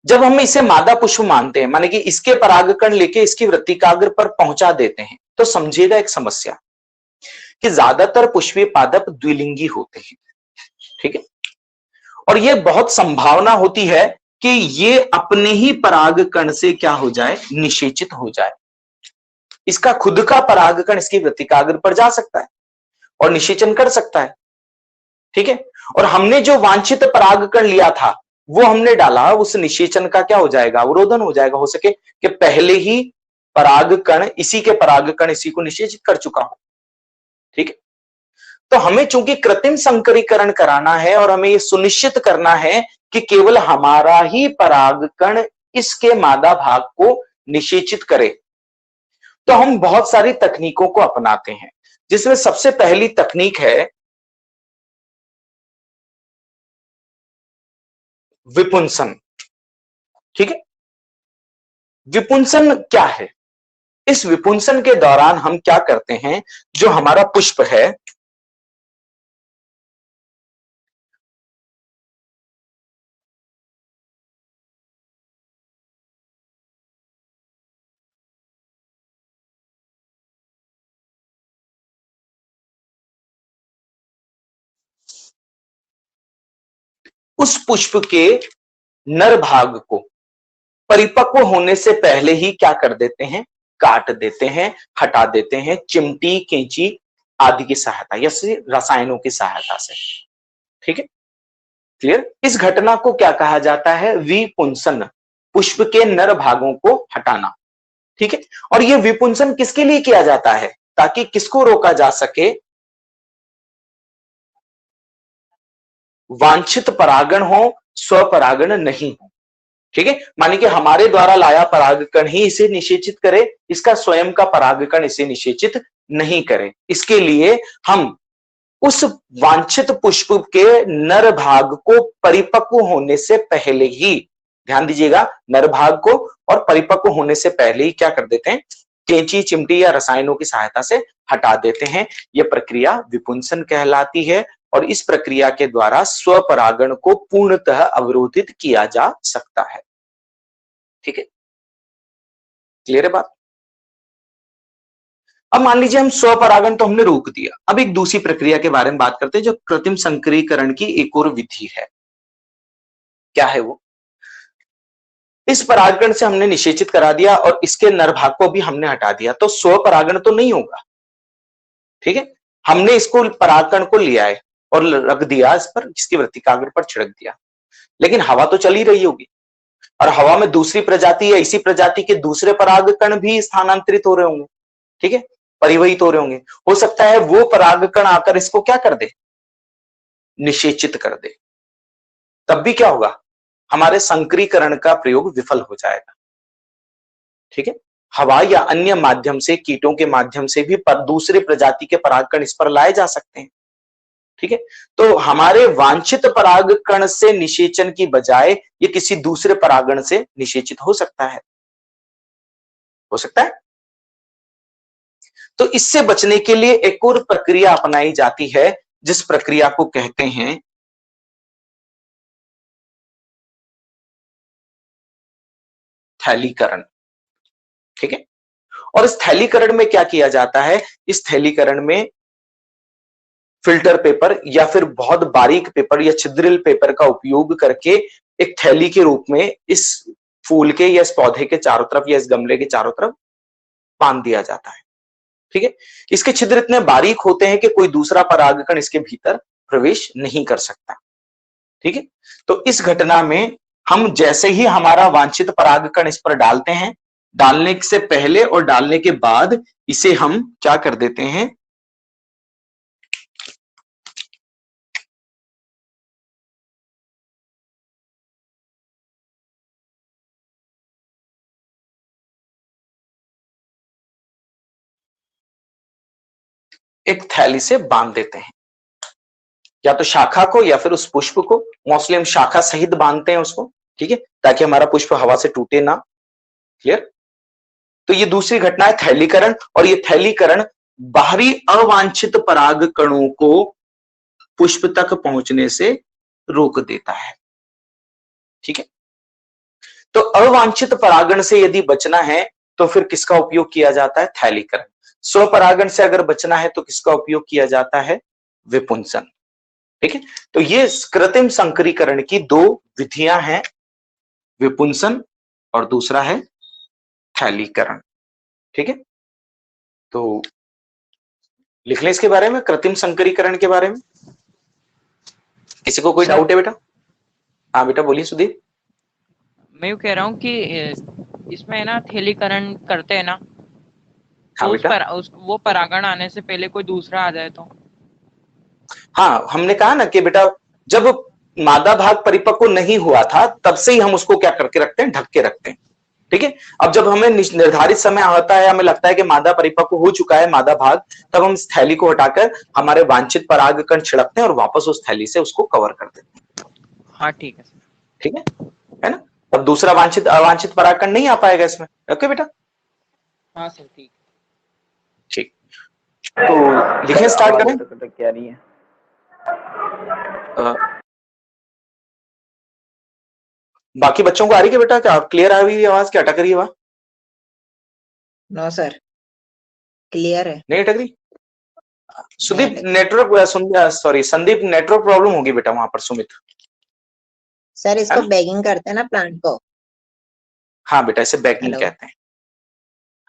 जब हम इसे मादा पुष्प मानते हैं, माने कि इसके परागकण लेके इसकी वृत्तिकाग्र पर पहुंचा देते हैं, तो समझिएगा एक समस्या कि ज्यादातर पुष्पीय पादप द्विलिंगी होते हैं। ठीक है, और यह बहुत संभावना होती है कि ये अपने ही परागकण से क्या हो जाए, निषेचित हो जाए। इसका खुद का परागकण इसकी वृत्तिकाग्र पर जा सकता है और निषेचन कर सकता है। ठीक है, और हमने जो वांछित परागकण लिया था वो हमने डाला, उस निषेचन का क्या हो जाएगा, अवरोधन हो जाएगा। हो सके कि पहले ही परागकण इसी के परागकण इसी को निषेचित कर चुका हो। ठीक है, तो हमें चूंकि कृत्रिम संकरीकरण कराना है और हमें यह सुनिश्चित करना है कि केवल हमारा ही परागकण इसके मादा भाग को निषेचित करे, तो हम बहुत सारी तकनीकों को अपनाते हैं, जिसमें सबसे पहली तकनीक है विपुंसन। ठीक है, विपुंसन क्या है? इस विपुंसन के दौरान हम क्या करते हैं, जो हमारा पुष्प है उस पुष्प के नर भाग को परिपक्व होने से पहले ही क्या कर देते हैं, काट देते हैं, हटा देते हैं, चिमटी, कैंची आदि की सहायता या रसायनों की सहायता से। ठीक है, क्लियर? इस घटना को क्या कहा जाता है, विपुंसन, पुष्प के नर भागों को हटाना। ठीक है, और यह विपुंसन किसके लिए किया जाता है, ताकि किसको रोका जा सके, वांछित परागण हो, स्वपरागण नहीं हो। ठीक है, मानिए कि हमारे द्वारा लाया परागकण ही इसे निषेचित करे, इसका स्वयं का परागकण इसे निषेचित नहीं करे। इसके लिए हम उस वांछित पुष्प के नर भाग को परिपक्व होने से पहले ही, ध्यान दीजिएगा, नर भाग को और परिपक्व होने से पहले ही क्या कर देते हैं, कैंची, चिमटी या रसायनों की सहायता से हटा देते हैं। यह प्रक्रिया विपुंसन कहलाती है और इस प्रक्रिया के द्वारा स्वपरागण को पूर्णतः अवरोधित किया जा सकता है। ठीक है, क्लियर है बात? अब मान लीजिए हम स्वपरागण तो हमने रोक दिया, अब एक दूसरी प्रक्रिया के बारे में बात करते हैं, जो कृत्रिम संकरीकरण की एक और विधि है। क्या है वो? इस परागकण से हमने निषेचित करा दिया और इसके नर भाग को भी हमने हटा दिया, तो स्वपरागण तो नहीं होगा। ठीक है, हमने इसको परागकण को लिया है और रख दिया इस पर, इसकी वृत्तिकाग्र पर छिड़क दिया, लेकिन हवा तो चली रही होगी और हवा में दूसरी प्रजाति या इसी प्रजाति के दूसरे परागकण भी स्थानांतरित हो रहे होंगे। ठीक है, परिवहित हो रहे होंगे। हो सकता है वो परागकण आकर इसको क्या कर दे, निषेचित कर दे। तब भी क्या होगा, हमारे संकरीकरण का प्रयोग विफल हो जाएगा। ठीक है, हवा या अन्य माध्यम से, कीटों के माध्यम से भी दूसरे प्रजाति के परागकण इस पर लाए जा सकते हैं। ठीक है, तो हमारे वांछित परागकण से निषेचन की बजाय ये किसी दूसरे परागण से निषेचित हो सकता है, हो सकता है। तो इससे बचने के लिए एक और प्रक्रिया अपनाई जाती है, जिस प्रक्रिया को कहते हैं थैलीकरण। ठीक है, और इस थैलीकरण में क्या किया जाता है, इस थैलीकरण में फिल्टर पेपर या फिर बहुत बारीक पेपर या छिद्रिल पेपर का उपयोग करके एक थैली के रूप में इस फूल के या इस पौधे के चारों तरफ या इस गमले के चारों तरफ बांध दिया जाता है। ठीक है, इसके छिद्र इतने बारीक होते हैं कि कोई दूसरा परागकण इसके भीतर प्रवेश नहीं कर सकता। ठीक है। तो इस घटना में हम जैसे ही हमारा वांछित परागकण इस पर डालते हैं, डालने से पहले और डालने के बाद इसे हम क्या कर देते हैं, एक थैली से बांध देते हैं, या तो शाखा को या फिर उस पुष्प को। मोस्टली हम शाखा सहित बांधते हैं उसको, ठीक है, ताकि हमारा पुष्प हवा से टूटे ना। क्लियर। तो ये दूसरी घटना है थैलीकरण, और ये थैलीकरण बाहरी अवांछित पराग कणों को पुष्प तक पहुंचने से रोक देता है। ठीक है। तो अवांछित परागण से यदि बचना है तो फिर किसका उपयोग किया जाता है, थैलीकरण। स्वपरागण से अगर बचना है तो किसका उपयोग किया जाता है, विपुंसन। ठीक है। तो ये कृत्रिम संकरीकरण की दो विधियां हैं, विपुंसन और दूसरा है थैलीकरण। ठीक है। तो लिख लें इसके बारे में, कृत्रिम संकरीकरण के बारे में। किसी को कोई डाउट है बेटा? हाँ बेटा बोलिए सुदीप। मैं यूँ कह रहा हूँ कि इसमें ना थैलीकरण करते हैं ना, हाँ तो बेटा। वो परागण आने से पहले कोई दूसरा आ जाए तो? हाँ, हमने कहा ना कि बेटा जब मादा भाग परिपक्व नहीं हुआ था तब से ही हम उसको क्या करके रखते हैं, ढक के रखते हैं। ठीक है। अब जब हमें निर्धारित समय आता है, हमें लगता है कि मादा परिपक्व हो चुका है मादा भाग, तब हम इस थैली को हटाकर हमारे वांछित परागकण छिड़कते हैं और वापस उस थैली से उसको कवर कर देते हैं। हाँ ठीक है। ठीक है ना। अब दूसरा वांछित अवांछित परागकण नहीं आ पाएगा इसमें। ओके बेटा। हाँ सर ठीक। ठीक। तो लिखने स्टार्ट करें। क्या नहीं है। बाकी बच्चों को आ रही है बेटा, क्या क्लियर आ रही है आवाज, क्या अटक रही है आवाज? नो सर, क्लियर है। नहीं अटक रही। Sudeep network, sorry Sandeep, network problem होगी बेटा वहां पर। सुमित सर इसको बैगिंग करते हैं ना प्लांट को। हाँ बेटा, इसे बैगिंग हेलो, कहते हैं।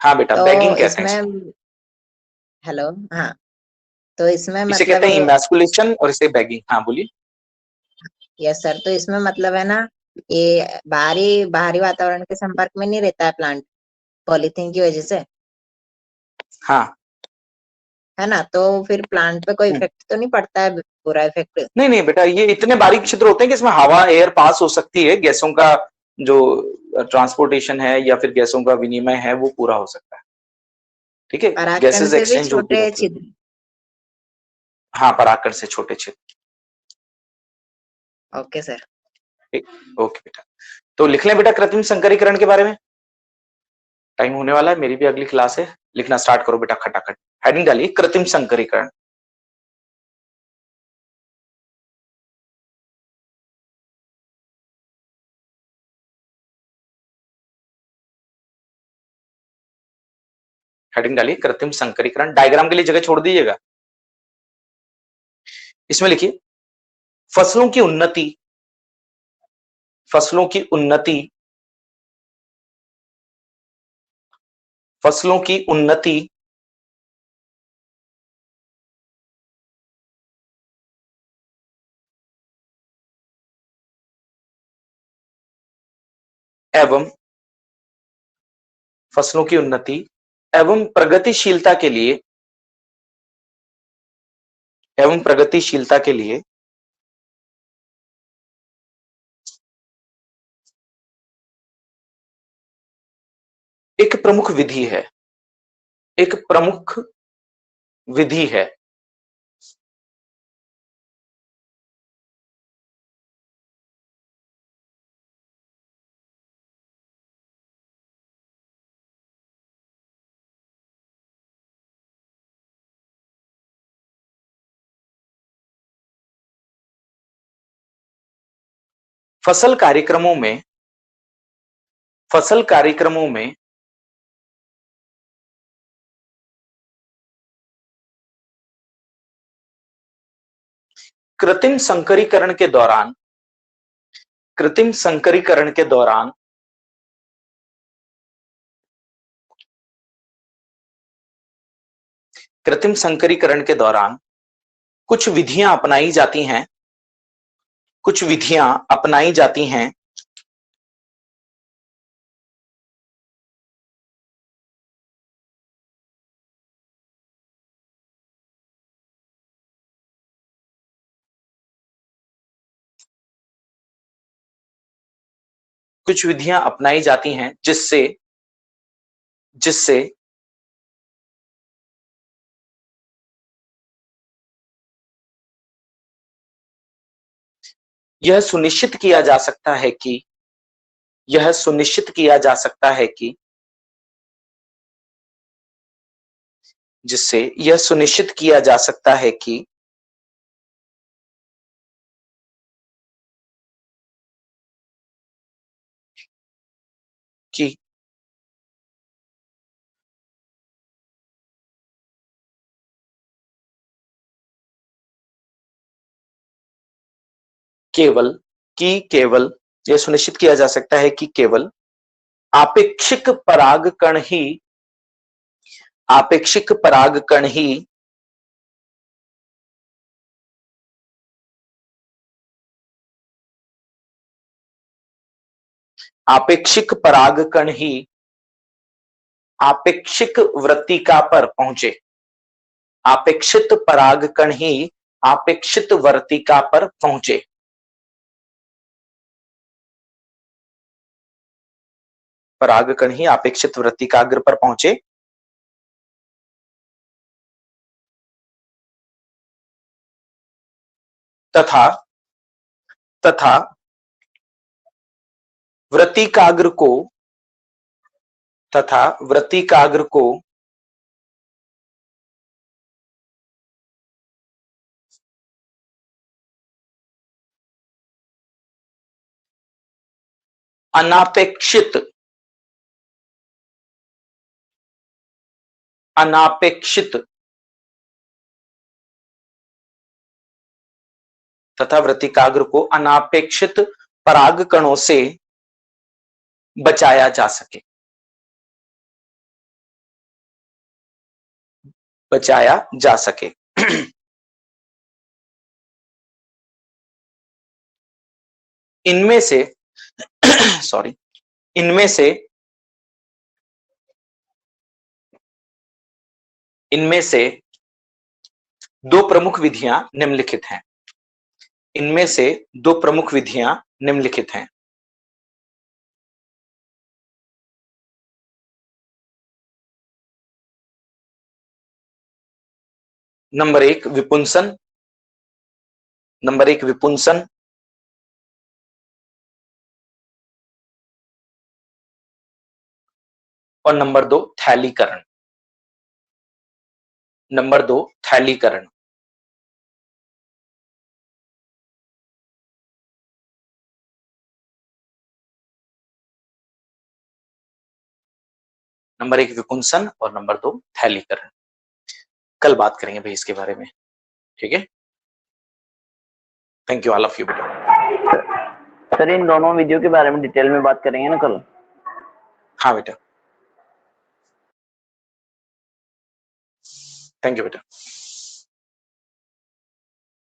हाँ बेटा तो बैगिंग कहते हैं इसमें, इसको। हेलो, हाँ, तो इसमें इसे कहते हैं मतलब, इमैस्कुलेशन और इसे बैगिंग। हाँ बोलिए। यस सर, तो इसमें मतलब है ना, ये बाहरी बाहरी वातावरण के संपर्क में नहीं रहता है प्लांट पॉलीथीन की वजह से, हाँ। है ना, तो फिर प्लांट पे कोई इफेक्ट तो नहीं पड़ता है, बुरा इफेक्ट? नहीं नहीं बेटा, ये इतने बारीक छिद्र होते हैं कि इसमें हवा एयर पास हो सकती है, गैसों का जो ट्रांसपोर्टेशन है या फिर गैसों का विनिमय है वो पूरा हो सकता है। ठीक है, परागकण गैसेस से भी एक्सचेंज होती छोटे रहती है। छिद्र? हाँ, परागकण से छोटे छिद्र। Okay sir. ठीक, ओके बेटा। तो लिख लें बेटा कृत्रिम संकरीकरण के बारे में। टाइम होने वाला है, मेरी भी अगली क्लास है। लिखना स्टार्ट करो बेटा खटाखट। हेडिंग डालिए कृत्रिम संकरीकरण। हेडिंग डालिए कृत्रिम संकरीकरण। डायग्राम के लिए जगह छोड़ दीजिएगा। इसमें लिखिए फसलों की उन्नति, फसलों की उन्नति, फसलों की उन्नति एवं फसलों की उन्नति एवं प्रगतिशीलता के लिए, एवं प्रगतिशीलता के लिए एक प्रमुख विधि है, एक प्रमुख विधि है। फसल कार्यक्रमों में, फसल कार्यक्रमों में कृत्रिम संकरीकरण के दौरान, कृत्रिम संकरीकरण के दौरान कृत्रिम संकरीकरण के दौरान कुछ विधियां अपनाई जाती हैं, कुछ विधियां अपनाई जाती हैं जिससे जिससे यह सुनिश्चित किया जा सकता है कि यह सुनिश्चित किया जा सकता है कि जिससे यह सुनिश्चित किया जा सकता है कि कि केवल यह सुनिश्चित किया जा सकता है कि केवल आपेक्षिक परागकण ही आपेक्षिक परागकण ही आपेक्षिक परागकण ही आपेक्षिक वृत्तिका पर पहुंचे। आपेक्षित परागकण ही आपेक्षित वर्तिका पर पहुंचे। परागकण ही अपेक्षित वृत्तिकाग्र पर पहुंचे तथा तथा वृत्तिकाग्र को अनापेक्षित तथा वृत्तिकाग्र को अनापेक्षित परागकणों से बचाया जा सके। बचाया जा सके। इनमें से सॉरी इनमें से दो प्रमुख विधियां निम्नलिखित हैं। इनमें से दो प्रमुख विधियां निम्नलिखित हैं। नंबर एक विपुंसन और नंबर दो थैलीकरण। नंबर एक विपुंसन और नंबर दो थैलीकरण। कल बात करेंगे भाई इसके बारे में, ठीक है। Thank you all of you बेटा। सर इन दोनों वीडियो के बारे में डिटेल में बात करेंगे ना कल? हाँ बेटा, थैंक यू बेटा।